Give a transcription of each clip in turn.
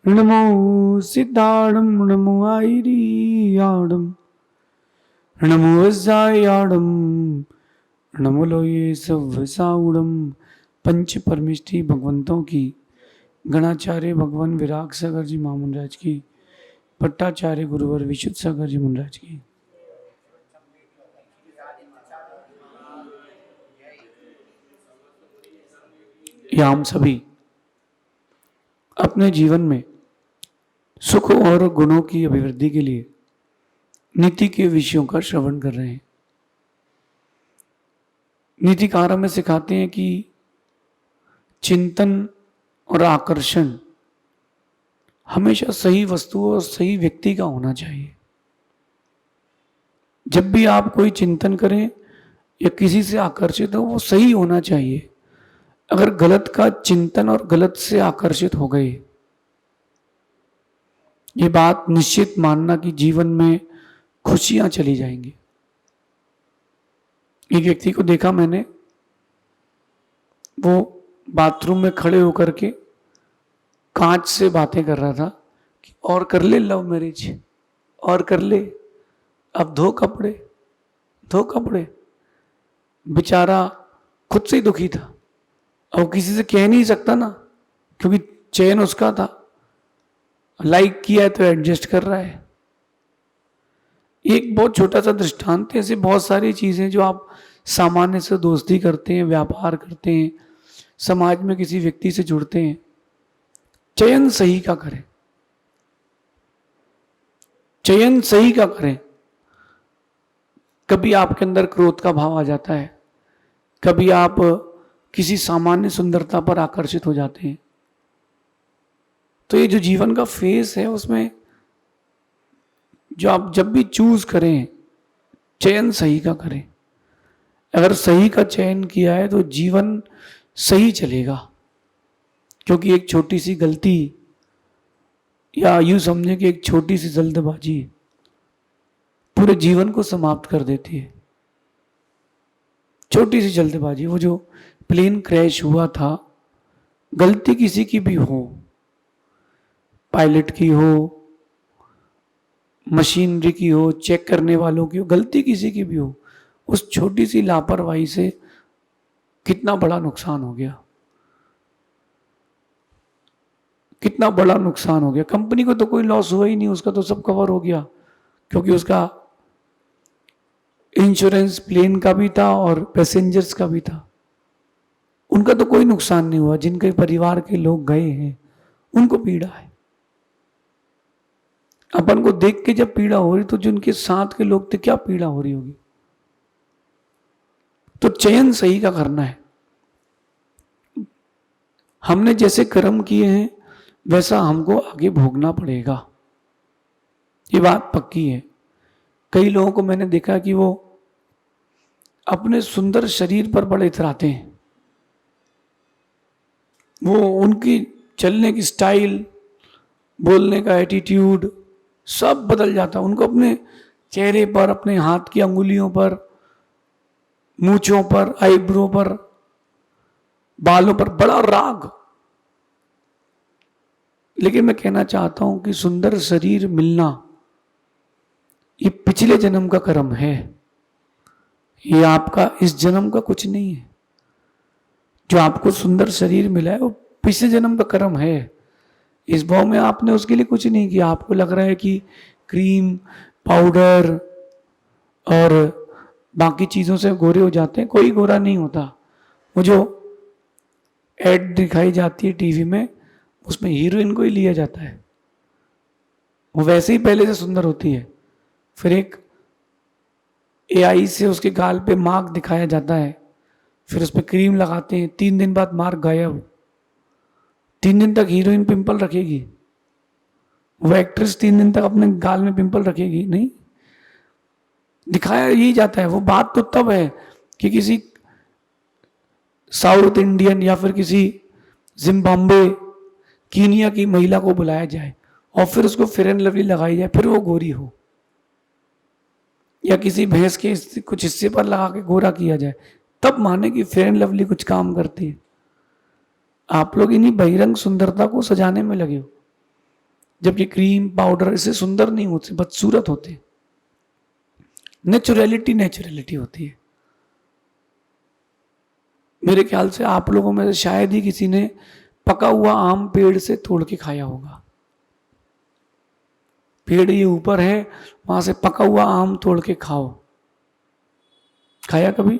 नमो सिद्धाणं नमो आयरियाणं नमो वज्रायाणं नमो लोये सव्वसाउणं। पंच परमिष्टि भगवंतों की, गणाचार्य भगवान विराग सागर जी महामुंडराज की, पट्टाचार्य गुरुवर विशुद्ध सागर जी मुंडराज की। या हम सभी अपने जीवन में सुख और गुणों की अभिवृद्धि के लिए नीति के विषयों का श्रवण कर रहे हैं। नीतिकार हमें सिखाते हैं कि चिंतन और आकर्षण हमेशा सही वस्तु और सही व्यक्ति का होना चाहिए। जब भी आप कोई चिंतन करें या किसी से आकर्षित हो, वो सही होना चाहिए। अगर गलत का चिंतन और गलत से आकर्षित हो गए, ये बात निश्चित मानना कि जीवन में खुशियां चली जाएंगी। एक व्यक्ति को देखा मैंने, वो बाथरूम में खड़े होकर के कांच से बातें कर रहा था कि और कर ले लव मैरिज, और कर ले, अब धो कपड़े, धो कपड़े। बेचारा खुद से ही दुखी था। अब किसी से कह नहीं सकता ना, क्योंकि चयन उसका था। लाइक किया है तो एडजस्ट कर रहा है। एक बहुत छोटा सा दृष्टांत है। ऐसे बहुत सारी चीजें जो आप सामान्य से दोस्ती करते हैं, व्यापार करते हैं, समाज में किसी व्यक्ति से जुड़ते हैं, चयन सही का करें, चयन सही का करें। कभी आपके अंदर क्रोध का भाव आ जाता है, कभी आप किसी सामान्य सुंदरता पर आकर्षित हो जाते हैं। तो ये जो जीवन का फेस है, उसमें जो आप जब भी चूज करें, चयन सही का करें। अगर सही का चयन किया है तो जीवन सही चलेगा। क्योंकि एक छोटी सी गलती, या यूं समझे कि एक छोटी सी जल्दबाजी पूरे जीवन को समाप्त कर देती है। छोटी सी जल्दबाजी, वो जो प्लेन क्रैश हुआ था, गलती किसी की भी हो, पायलट की हो, मशीनरी की हो, चेक करने वालों की हो, गलती किसी की भी हो, उस छोटी सी लापरवाही से कितना बड़ा नुकसान हो गया, कितना बड़ा नुकसान हो गया। कंपनी को तो कोई लॉस हुआ ही नहीं, उसका तो सब कवर हो गया, क्योंकि उसका इंश्योरेंस प्लेन का भी था और पैसेंजर्स का भी था। उनका तो कोई नुकसान नहीं हुआ। जिनके परिवार के लोग गए हैं उनको पीड़ा है। अपन को देख के जब पीड़ा हो रही, तो जिनके साथ के लोग थे, क्या पीड़ा हो रही होगी। तो चयन सही का करना है। हमने जैसे कर्म किए हैं वैसा हमको आगे भोगना पड़ेगा, ये बात पक्की है। कई लोगों को मैंने देखा कि वो अपने सुंदर शरीर पर बड़े इतराते हैं। वो उनकी चलने की स्टाइल, बोलने का एटीट्यूड सब बदल जाता है। उनको अपने चेहरे पर, अपने हाथ की अंगुलियों पर, मूंछों पर, आईब्रो पर, बालों पर बड़ा राग। लेकिन मैं कहना चाहता हूं कि सुंदर शरीर मिलना ये पिछले जन्म का कर्म है, ये आपका इस जन्म का कुछ नहीं है। जो आपको सुंदर शरीर मिला है वो पिछले जन्म का कर्म है। इस भाव में आपने उसके लिए कुछ नहीं किया। आपको लग रहा है कि क्रीम, पाउडर और बाकी चीजों से गोरे हो जाते हैं, कोई गोरा नहीं होता। वो जो एड दिखाई जाती है टीवी में, उसमें हीरोइन को ही लिया जाता है, वो वैसे ही पहले से सुंदर होती है। फिर एक एआई से उसके गाल पे मार्क दिखाया जाता है, फिर उस पर क्रीम लगाते हैं, 3 दिन बाद मार्क गायब। 3 दिन तक हीरोइन पिंपल रखेगी, वो एक्ट्रेस 3 दिन तक अपने गाल में पिंपल रखेगी नहीं, दिखाया यही जाता है। वो बात तो तब है कि किसी साउथ इंडियन या फिर किसी जिम्बाब्वे, कीनिया की महिला को बुलाया जाए और फिर उसको फेयर एंड लवली लगाई जाए, फिर वो गोरी हो, या किसी भैंस के कुछ हिस्से पर लगा के गोरा किया जाए, तब माने कि फेयर एंड लवली कुछ काम करती है। आप लोग इन्हीं बहिरंग सुंदरता को सजाने में लगे हो। जबकि क्रीम पाउडर इससे सुंदर नहीं होते, बदसूरत होते। नेचुरलिटी नेचुरलिटी होती है। मेरे ख्याल से आप लोगों में से शायद ही किसी ने पका हुआ आम पेड़ से तोड़ के खाया होगा। पेड़ ये ऊपर है, वहां से पका हुआ आम तोड़ के खाओ, खाया कभी?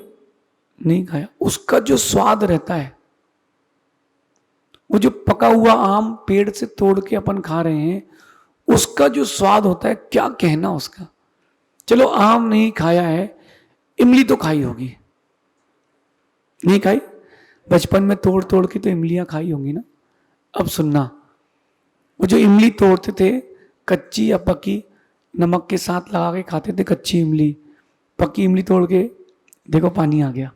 नहीं खाया। उसका जो स्वाद रहता है, वो जो पका हुआ आम पेड़ से तोड़ के अपन खा रहे हैं, उसका जो स्वाद होता है, क्या कहना उसका। चलो आम नहीं खाया है, इमली तो खाई होगी, नहीं खाई? बचपन में तोड़ तोड़ के तो इमलियां खाई होंगी ना। अब सुनना, वो जो इमली तोड़ते थे, कच्ची या पकी, नमक के साथ लगा के खाते थे कच्ची इमली। पकी इमली तोड़ के देखो पानी आ गया,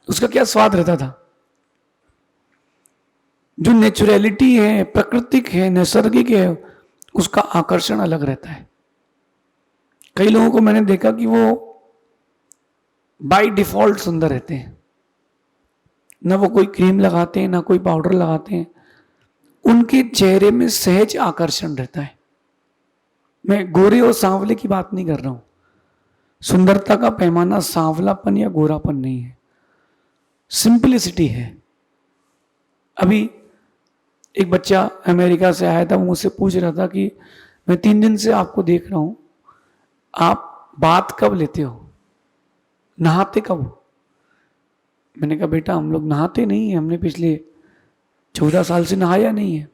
उसका क्या स्वाद रहता था। जो नेचुरलिटी है, प्राकृतिक है, नैसर्गिक है, उसका आकर्षण अलग रहता है। कई लोगों को मैंने देखा कि वो बाय डिफॉल्ट सुंदर रहते हैं, ना वो कोई क्रीम लगाते हैं, ना कोई पाउडर लगाते हैं, उनके चेहरे में सहज आकर्षण रहता है। मैं गोरे और सांवले की बात नहीं कर रहा हूं। सुंदरता का पैमाना सांवलापन या गोरापन नहीं है, सिंपलिसिटी है। अभी एक बच्चा अमेरिका से आया था, वो मुझसे पूछ रहा था कि मैं 3 दिन से आपको देख रहा हूं, आप बात कब लेते हो, नहाते कब हो? मैंने कहा बेटा हम लोग नहाते नहीं है, हमने पिछले 14 साल से नहाया नहीं है,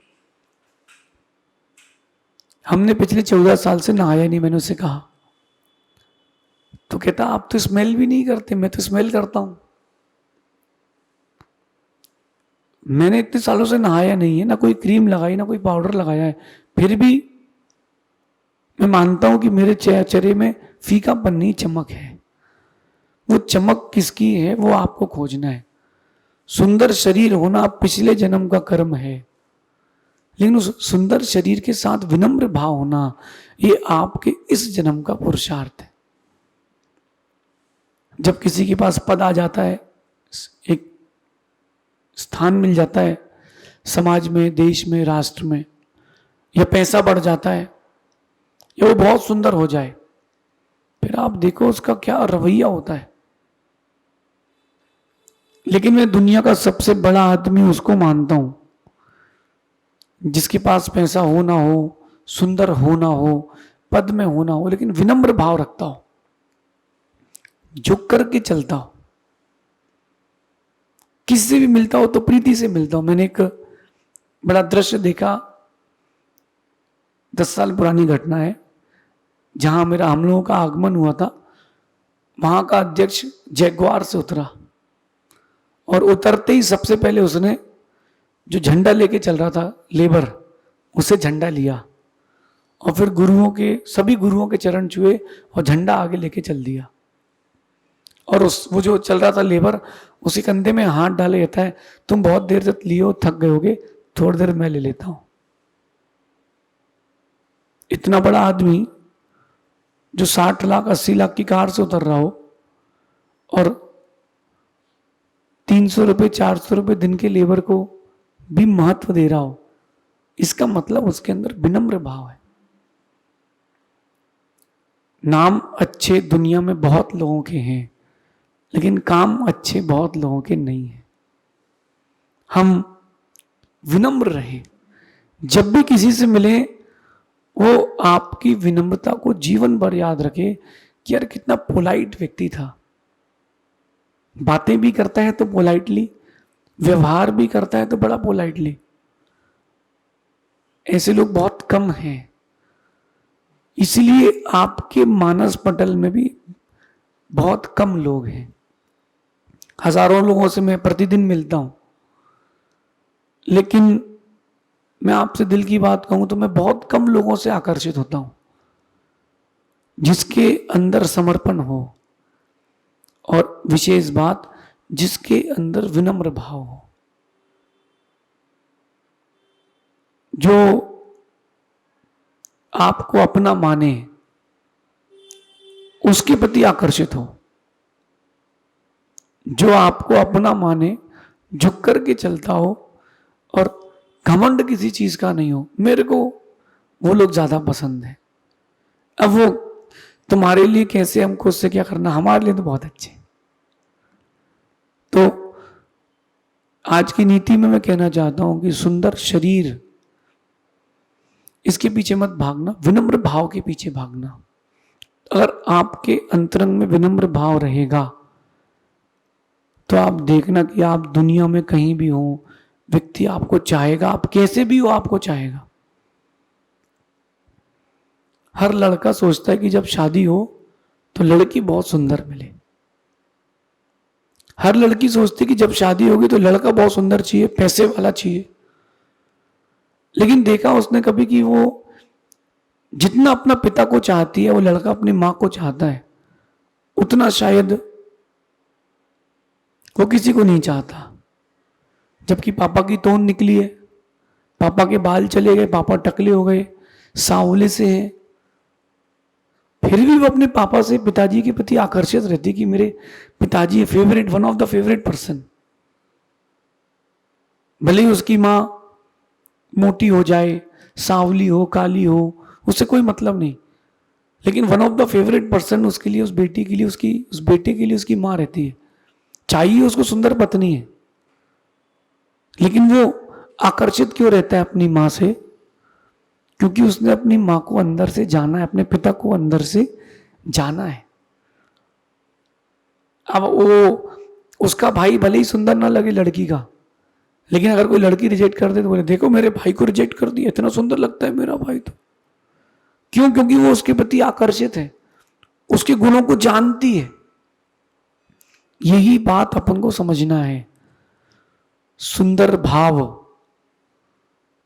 हमने पिछले 14 साल से नहाया नहीं। मैंने उससे कहा, तो कहता आप तो स्मेल भी नहीं करते, मैं तो स्मेल करता हूं। मैंने इतने सालों से नहाया नहीं है, ना कोई क्रीम लगाई, ना कोई पाउडर लगाया है, फिर भी मैं मानता हूं कि मेरे चेहरे में फीकापन नहीं, चमक है। वो चमक किसकी है, वो आपको खोजना है। सुंदर शरीर होना पिछले जन्म का कर्म है, लेकिन उस सुंदर शरीर के साथ विनम्र भाव होना, ये आपके इस जन्म का पुरुषार्थ है। जब किसी के पास पद आ जाता है, एक स्थान मिल जाता है समाज में, देश में, राष्ट्र में, या पैसा बढ़ जाता है, या वो बहुत सुंदर हो जाए, फिर आप देखो उसका क्या रवैया होता है। लेकिन मैं दुनिया का सबसे बड़ा आदमी उसको मानता हूं जिसके पास पैसा हो ना हो, सुंदर हो ना हो, पद में हो ना हो, लेकिन विनम्र भाव रखता हो, झुक करके चलता हो, किसी से भी मिलता हो तो प्रीति से मिलता हो। मैंने एक बड़ा दृश्य देखा, 10 साल पुरानी घटना है, जहां मेरा हम लोगों का आगमन हुआ था, वहां का अध्यक्ष जैगवार से उतरा, और उतरते ही सबसे पहले उसने जो झंडा लेके चल रहा था लेबर, उसे झंडा लिया, और फिर सभी गुरुओं के चरण छुए और झंडा आगे लेके चल दिया। और वो जो चल रहा था लेबर, उसी कंधे में हाथ डाले रहता है, तुम बहुत देर तक लियो, थक गए होगे, थोड़ी देर मैं ले लेता हूं। इतना बड़ा आदमी जो 60 लाख 80 लाख की कार से उतर रहा हो और 300 रुपये 400 रुपये दिन के लेबर को भी महत्व दे रहा हो, इसका मतलब उसके अंदर विनम्र भाव है। नाम अच्छे दुनिया में बहुत लोगों के हैं, लेकिन काम अच्छे बहुत लोगों के नहीं हैं। हम विनम्र रहें, जब भी किसी से मिले वो आपकी विनम्रता को जीवन भर याद रखे कि यार कितना पोलाइट व्यक्ति था, बातें भी करता है तो पोलाइटली, व्यवहार भी करता है तो बड़ा पोलाइटली। ऐसे लोग बहुत कम हैं, इसलिए आपके मानस पटल में भी बहुत कम लोग हैं। हजारों लोगों से मैं प्रतिदिन मिलता हूं, लेकिन मैं आपसे दिल की बात कहूं तो मैं बहुत कम लोगों से आकर्षित होता हूं जिसके अंदर समर्पण हो, और विशेष बात जिसके अंदर विनम्र भाव हो, जो आपको अपना माने, उसके प्रति आकर्षित हो, जो आपको अपना माने, झुक करके चलता हो, और घमंड किसी चीज का नहीं हो। मेरे को वो लोग ज्यादा पसंद है। अब वो तुम्हारे लिए कैसे, हमको उससे क्या करना, हमारे लिए तो बहुत अच्छे। तो आज की नीति में मैं कहना चाहता हूं कि सुंदर शरीर, इसके पीछे मत भागना, विनम्र भाव के पीछे भागना। अगर आपके अंतरंग में विनम्र भाव रहेगा तो आप देखना कि आप दुनिया में कहीं भी हो, व्यक्ति आपको चाहेगा, आप कैसे भी हो आपको चाहेगा। हर लड़का सोचता है कि जब शादी हो तो लड़की बहुत सुंदर मिले। हर लड़की सोचती है कि जब शादी होगी तो लड़का बहुत सुंदर चाहिए, पैसे वाला चाहिए। लेकिन देखा उसने कभी कि वो जितना अपना पिता को चाहती है वो लड़का अपनी मां को चाहता है, उतना शायद वो किसी को नहीं चाहता। जबकि पापा की तोन निकली है, पापा के बाल चले गए, पापा टकले हो गए, सांवले से हैं, फिर भी वो अपने पापा से, पिताजी के प्रति आकर्षित रहती कि मेरे पिताजी है favourite, one of the favourite person. भले ही उसकी मां मोटी हो जाए, सांवली हो, काली हो, उससे कोई मतलब नहीं, लेकिन one of the favourite person उसके लिए, उस बेटी के लिए, उस बेटे के लिए उसकी मां रहती है। चाहिए उसको सुंदर पत्नी है, लेकिन वो आकर्षित क्यों रहता है अपनी मां से? क्योंकि उसने अपनी मां को अंदर से जाना है, अपने पिता को अंदर से जाना है। अब वो उसका भाई भले ही सुंदर ना लगे लड़की का, लेकिन अगर कोई लड़की रिजेक्ट कर दे तो बोले देखो मेरे भाई को रिजेक्ट कर दिया, इतना सुंदर लगता है मेरा भाई तो। क्यों? क्योंकि वो उसके प्रति आकर्षित है, उसके गुणों को जानती है। यही बात अपन को समझना है। सुंदर भाव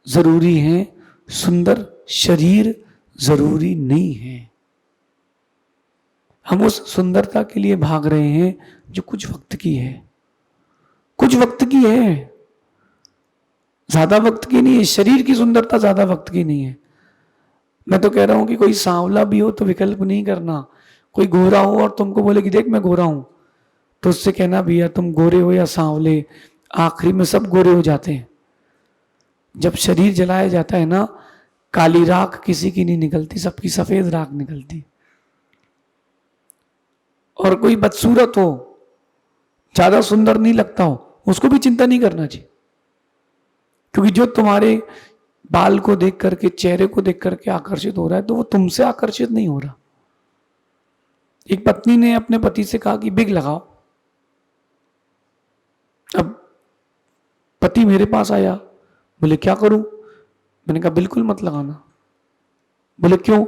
जरूरी है, सुंदर शरीर जरूरी नहीं है। हम उस सुंदरता के लिए भाग रहे हैं जो कुछ वक्त की है, कुछ वक्त की है, ज्यादा वक्त की नहीं है। शरीर की सुंदरता ज्यादा वक्त की नहीं है। मैं तो कह रहा हूं कि कोई सांवला भी हो तो विकल्प नहीं करना। कोई गोरा हो और तुमको बोले कि देख मैं गोरा हूं, तो उससे कहना भैया तुम गोरे हो या सांवले, आखिरी में सब गोरे हो जाते हैं। जब शरीर जलाया जाता है ना, काली राख किसी की नहीं निकलती, सबकी सफेद राख निकलती। और कोई बदसूरत हो, ज्यादा सुंदर नहीं लगता हो, उसको भी चिंता नहीं करना चाहिए, क्योंकि जो तुम्हारे बाल को देख करके, चेहरे को देख करके आकर्षित हो रहा है, तो वो तुमसे आकर्षित नहीं हो रहा। एक पत्नी ने अपने पति से कहा कि बिग लगाओ। अब पति मेरे पास आया, बोले क्या करूं? मैंने कहा बिल्कुल मत लगाना। बोले क्यों?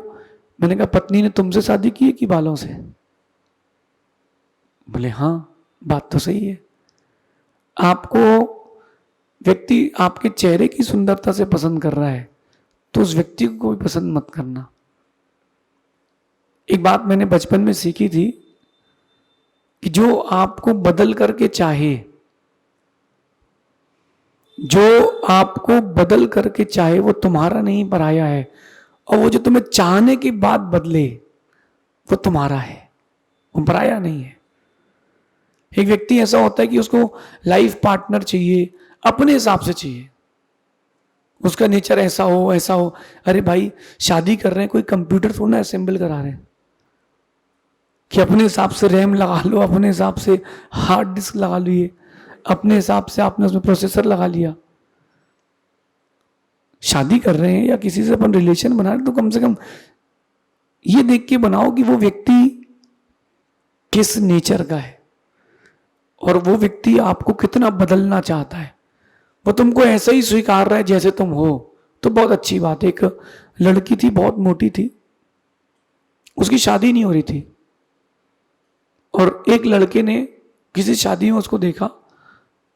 मैंने कहा पत्नी ने तुमसे शादी की है कि बालों से? बोले हाँ, बात तो सही है। आपको व्यक्ति आपके चेहरे की सुंदरता से पसंद कर रहा है तो उस व्यक्ति को भी पसंद मत करना। एक बात मैंने बचपन में सीखी थी कि जो आपको बदल करके चाहे, जो आपको बदल करके चाहे वो तुम्हारा नहीं पराया है, और वो जो तुम्हें चाहने के बाद बदले वो तुम्हारा है, वो पराया नहीं है। एक व्यक्ति ऐसा होता है कि उसको लाइफ पार्टनर चाहिए, अपने हिसाब से चाहिए, उसका नेचर ऐसा हो ऐसा हो। अरे भाई शादी कर रहे हैं, कोई कंप्यूटर थोड़ा ना असेंबल करा रहे हैं कि अपने हिसाब से रैम लगा लो, अपने हिसाब से हार्ड डिस्क लगा लिए, अपने हिसाब से आपने उसमें प्रोसेसर लगा लिया। शादी कर रहे हैं या किसी से अपन रिलेशन बना रहे तो कम से कम ये देख के बनाओ कि वो व्यक्ति किस नेचर का है और वो व्यक्ति आपको कितना बदलना चाहता है। वो तुमको ऐसा ही स्वीकार रहा है जैसे तुम हो तो बहुत अच्छी बात है। एक लड़की थी, बहुत मोटी थी, उसकी शादी नहीं हो रही थी, और एक लड़के ने किसी शादी में उसको देखा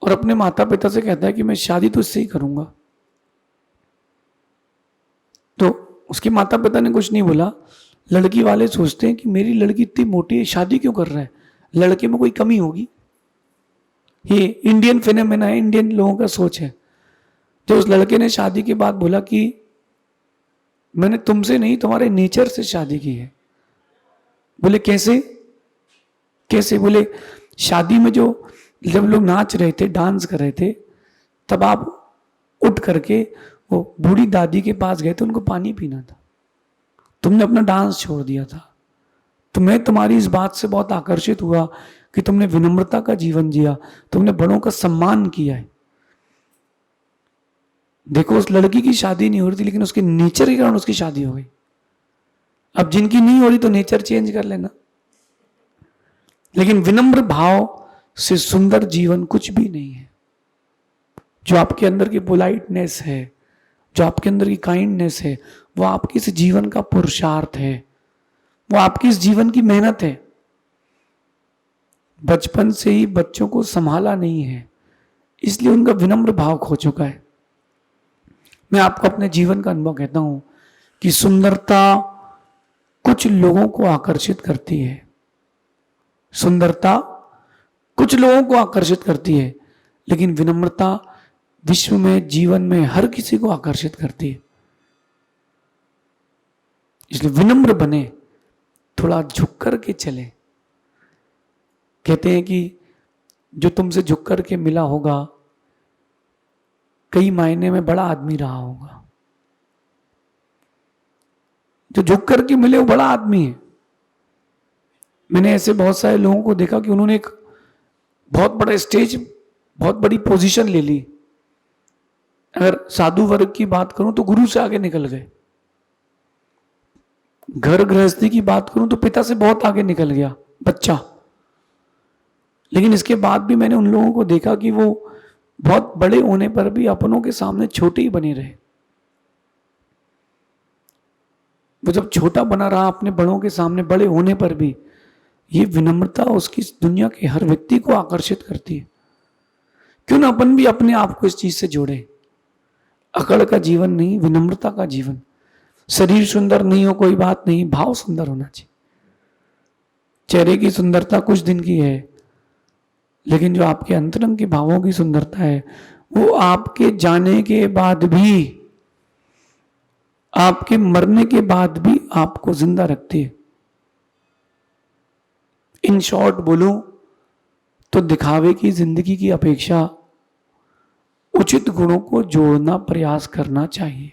और अपने माता पिता से कहता है कि मैं शादी तो इससे ही करूंगा। तो उसके माता पिता ने कुछ नहीं बोला। लड़की वाले सोचते हैं कि मेरी लड़की इतनी मोटी है, शादी क्यों कर रहा है, लड़के में कोई कमी होगी। ये इंडियन फिनोमेना है, इंडियन लोगों का सोच है। जो उस लड़के ने शादी के बाद बोला कि मैंने तुमसे नहीं तुम्हारे नेचर से शादी की है। बोले कैसे? कैसे? बोले शादी में जब लोग नाच रहे थे, डांस कर रहे थे, तब आप उठ करके वो बूढ़ी दादी के पास गए थे, उनको पानी पीना था, तुमने अपना डांस छोड़ दिया था। तो मैं तुम्हारी इस बात से बहुत आकर्षित हुआ कि तुमने विनम्रता का जीवन जिया, तुमने बड़ों का सम्मान किया है। देखो उस लड़की की शादी नहीं हो रही थी, लेकिन उसके नेचर के कारण उसकी शादी हो गई। अब जिनकी नहीं हो रही तो नेचर चेंज कर लेना, लेकिन विनम्र भाव से सुंदर जीवन कुछ भी नहीं है। जो आपके अंदर की पोलाइटनेस है, जो आपके अंदर की काइंडनेस है, वो आपके इस जीवन का पुरुषार्थ है, वो आपकी इस जीवन की मेहनत है। बचपन से ही बच्चों को संभाला नहीं है, इसलिए उनका विनम्र भाव खो चुका है। मैं आपको अपने जीवन का अनुभव कहता हूं कि सुंदरता कुछ लोगों को आकर्षित करती है, सुंदरता कुछ लोगों को आकर्षित करती है, लेकिन विनम्रता विश्व में, जीवन में हर किसी को आकर्षित करती है। इसलिए विनम्र बने, थोड़ा झुक कर के चले। कहते हैं कि जो तुमसे झुक कर के मिला होगा, कई मायने में बड़ा आदमी रहा होगा। जो झुक कर के मिले वो बड़ा आदमी है। मैंने ऐसे बहुत सारे लोगों को देखा कि उन्होंने एक बहुत बड़ा स्टेज, बहुत बड़ी पोजीशन ले ली। अगर साधु वर्ग की बात करूं तो गुरु से आगे निकल गए, घर गृहस्थी की बात करूं तो पिता से बहुत आगे निकल गया बच्चा। लेकिन इसके बाद भी मैंने उन लोगों को देखा कि वो बहुत बड़े होने पर भी अपनों के सामने छोटे ही बने रहे। वो जब छोटा बना रहा अपने बड़ों के सामने, बड़े होने पर भी ये विनम्रता उसकी दुनिया के हर व्यक्ति को आकर्षित करती है। क्यों ना अपन भी अपने आप को इस चीज से जोड़े। अकड़ का जीवन नहीं, विनम्रता का जीवन। शरीर सुंदर नहीं हो कोई बात नहीं, भाव सुंदर होना चाहिए। चेहरे की सुंदरता कुछ दिन की है, लेकिन जो आपके अंतरंग के भावों की सुंदरता है वो आपके जाने के बाद भी, आपके मरने के बाद भी आपको जिंदा रखती है। इन शॉर्ट बोलूं तो दिखावे की जिंदगी की अपेक्षा उचित गुणों को जोड़ना प्रयास करना चाहिए।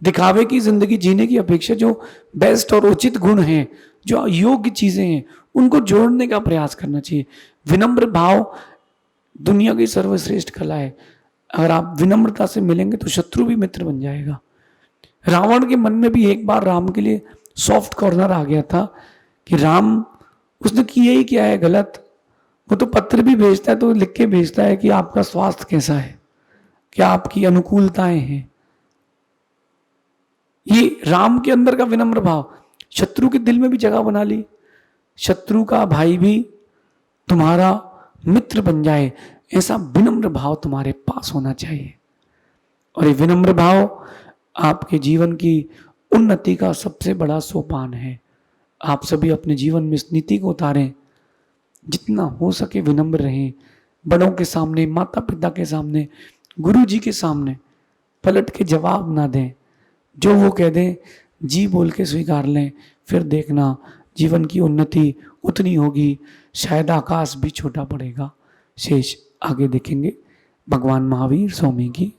दिखावे की जिंदगी जीने की अपेक्षा जो बेस्ट और उचित गुण हैं, जो योग्य चीजें हैं, उनको जोड़ने का प्रयास करना चाहिए। विनम्र भाव दुनिया की सर्वश्रेष्ठ कला है। अगर आप विनम्रता से मिलेंगे तो शत्रु भी मित्र बन जाएगा। रावण के मन में भी एक बार राम के लिए सॉफ्ट कॉर्नर आ गया था कि राम, उसने किया ही क्या है गलत। वो तो पत्र भी भेजता है तो लिख के भेजता है कि आपका स्वास्थ्य कैसा है, क्या आपकी अनुकूलताएं हैं। ये राम के अंदर का विनम्र भाव शत्रु के दिल में भी जगह बना ली। शत्रु का भाई भी तुम्हारा मित्र बन जाए, ऐसा विनम्र भाव तुम्हारे पास होना चाहिए। और ये विनम्र भाव आपके जीवन की उन्नति का सबसे बड़ा सोपान है। आप सभी अपने जीवन में इस नीति को उतारें, जितना हो सके विनम्र रहें। बड़ों के सामने, माता पिता के सामने, गुरु जी के सामने पलट के जवाब ना दें। जो वो कह दें जी बोल के स्वीकार लें। फिर देखना जीवन की उन्नति उतनी होगी, शायद आकाश भी छोटा पड़ेगा। शेष आगे देखेंगे। भगवान महावीर स्वामी की